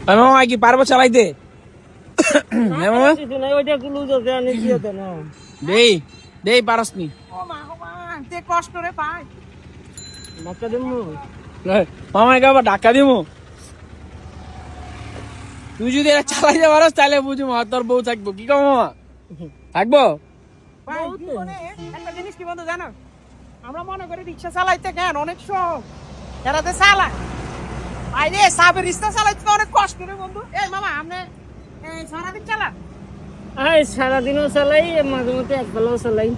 মামা কি পারবো চালাইতে? মামা দেই দেই পারস নি? কষ্ট রে পাই মামা আবার ধাক্কা দিমু। তুই যদি এটা চালাইতে পারস তাহলে বুঝবো তোর বউ থাকবো। কি কম মামা থাকবো? একটা জিনিস কি বন্ধু জানো, আমরা মনে করি রিক্সা চালাইতে কেন অনেক শখ, এরাতে চালায় ভাই রে। সাবের রিক্সা চালাইতে অনেক কষ্ট রে বন্ধু। এই মামা আপনি সারাদিন চালান? সারাদিনও চালাই, মাঝে মধ্যে একবেলাও চালাই।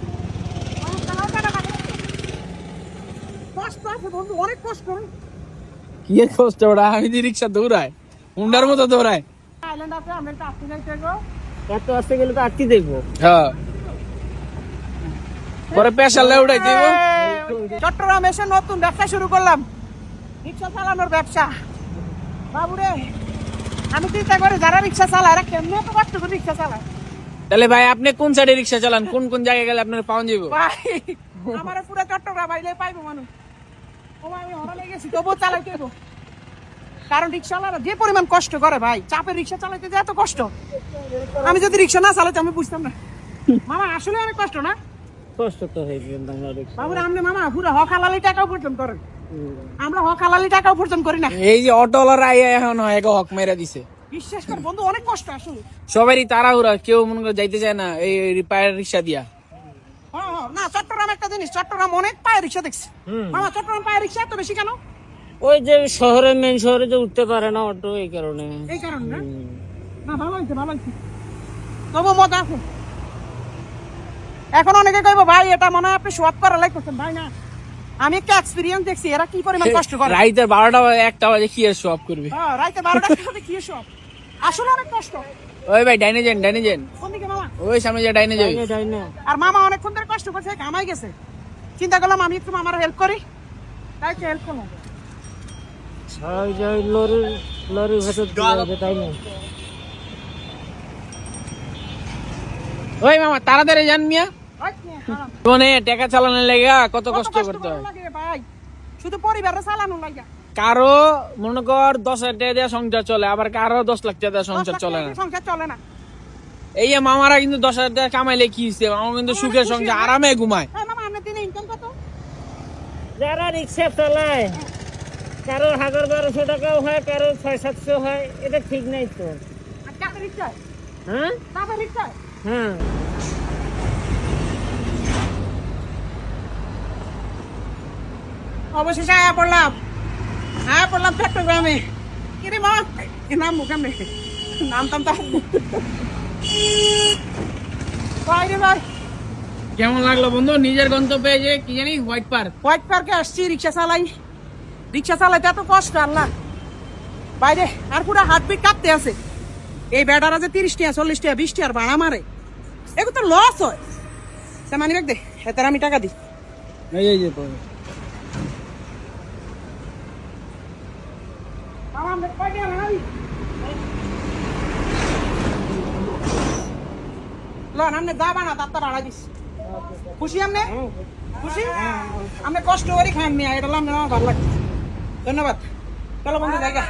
কষ্ট আছে বন্ধু, অনেক কষ্ট। কি এর কষ্ট ওটা? আমি যে রিক্সা দৌড়াই হুন্ডার মতো দৌড়াই। আইল্যান্ড আছে, আমরা একটা আটকে যাইতে গো। এত আসতে গেলে তো আটকে দেখবো। হ্যাঁ পরে পেশালে উঠাই দিব। চট্টগ্রামে এসে নতুন ব্যবসা শুরু করলাম, রিক্সা চালানোর ব্যবসা। বাবুরে আমি চিন্তা করি যারা রিক্সা চালায় এরা কেমনে এত কষ্ট করে রিক্সা চালায়। তাহলে ভাই আপনি কোন সাইডে রিক্সা চালান? কোন কোন জায়গায় গেলে আপনার পাওয়া যাবে? ভাই আমার পুরো চট্টগ্রাম আইলে পাইবো মানুষ। ও ভাই, আমি হরালে গেছি তবুও চালাইতে দেবো, কারণ রিক্সাওয়ালারা যে পরিমাণ কষ্ট করে ভাই, চাপের রিক্সা চালাইতে যে এত কষ্ট, আমি যদি রিক্সা না চালাইতে আমি বুঝতাম না। মামা আসলে অনেক কষ্ট না? কষ্ট তো হয়েছে বাবুরা আপনি মামা পুরো হক হালালি টাকা উপার্জন করেন, আমরা হক হালালি টাকা উপার্জন করি না। এই যে অটোওয়ালারা এখন এক হক মেরে দিছে। বিশ্বাস কর বন্ধু, অনেক কষ্ট আসলে। সবারই তাড়াহুড়া, কেউ মনে করে যাইতে চায় না এই পায়ের রিক্সা দিয়া। না চট্টগ্রাম একটা জিনিস, চট্টগ্রাম অনেক পায়ের রিক্সা দেখছি। মামা চট্টগ্রাম পায়ের রিক্সা এত বেশি কেন? ওই যে শহরে, মেন শহরে যে উঠতে পারে না অটো, এই কারণে। এই কারণে না? না ভালো হয়েছে, ভালো হয়েছে, তবু মজা আছে। এখন অনেকে কইব ভাই এটা মনে হয় আপনি শোয়াত করা লাগতেছেন। ভাই না, আমি একটা এক্সপেরিয়েন্স দেখছি এরা কি পরিমাণ কষ্ট করে। রাইতের 12টা 1টা বাজে কি আর সব করবে? রাইতে 12টা বাজে কি সব, আসলে অনেক কষ্ট। ওই ভাই ডাইনে যান, ডাইনে যান, কোন দিকে মামা? ওই সামনে যা ডাইনে যাই। আর মামা অনেকক্ষণ ধরে কষ্ট করছে, কামাই গেছে, চিন্তা করলাম আমি একটু মামার হেল্প করি, তাই হেল্প করলাম। লরির ভেতর তাই না? ওই মামা তাড়াতাড়ি যান মিয়া। মানে টাকা চালানোর লেগা কত কষ্ট করতে হয় ভাই, শুধু পরিবারে চালানো লাগে। কারো মনে কর 10,000 টাকা দিয়ে সংসার চলে, আবার কারো 10 লাখ টাকা দিয়ে সংসার চলে না। সংসার চলে না। এই যে মামারা কিন্তু 10,000 টাকা কামাইলে কি হইছে, আমার কিন্তু সুখের সংসার, আরামে ঘুমায়। মামা আপনার দিনে ইনকাম কত? যারা রিক্সা চালায় কারো 1000-1200 টাকাও হয়, কারো 600-700 হয়, এটা ঠিক নাই তো। আর কাপের রিক্সা? হ্যাঁ কাপের রিক্সা? হ্যাঁ। অবশেষে আয়া পড়লাম চট্টগ্রামে। কিরে মা, কি নাম মুখামে নাম তাম ভাই রে ভাই। কেমন লাগলো বন্ধু নিজের গন্তব্যে যে কি জানি হোয়াইট পার্কে আসছি, রিক্সা চালাইতে এত কষ্ট আল্লাহ বাইরে। আর পুরো হার্টবিট কাঁপতে আছে। এই বেটারা যে 30 টাকা 40 টাকা 20 টাকার ভাড়া মারে, এগুলো তো লস হয়। সে মানি রাখ দে, এতে আমি টাকা দিই। এই যে খুশি আমনে? খুশি? আমরা কষ্ট করে খাই, এটা ভালো লাগছে। ধন্যবাদ। চলো বন্ধু জায়গা।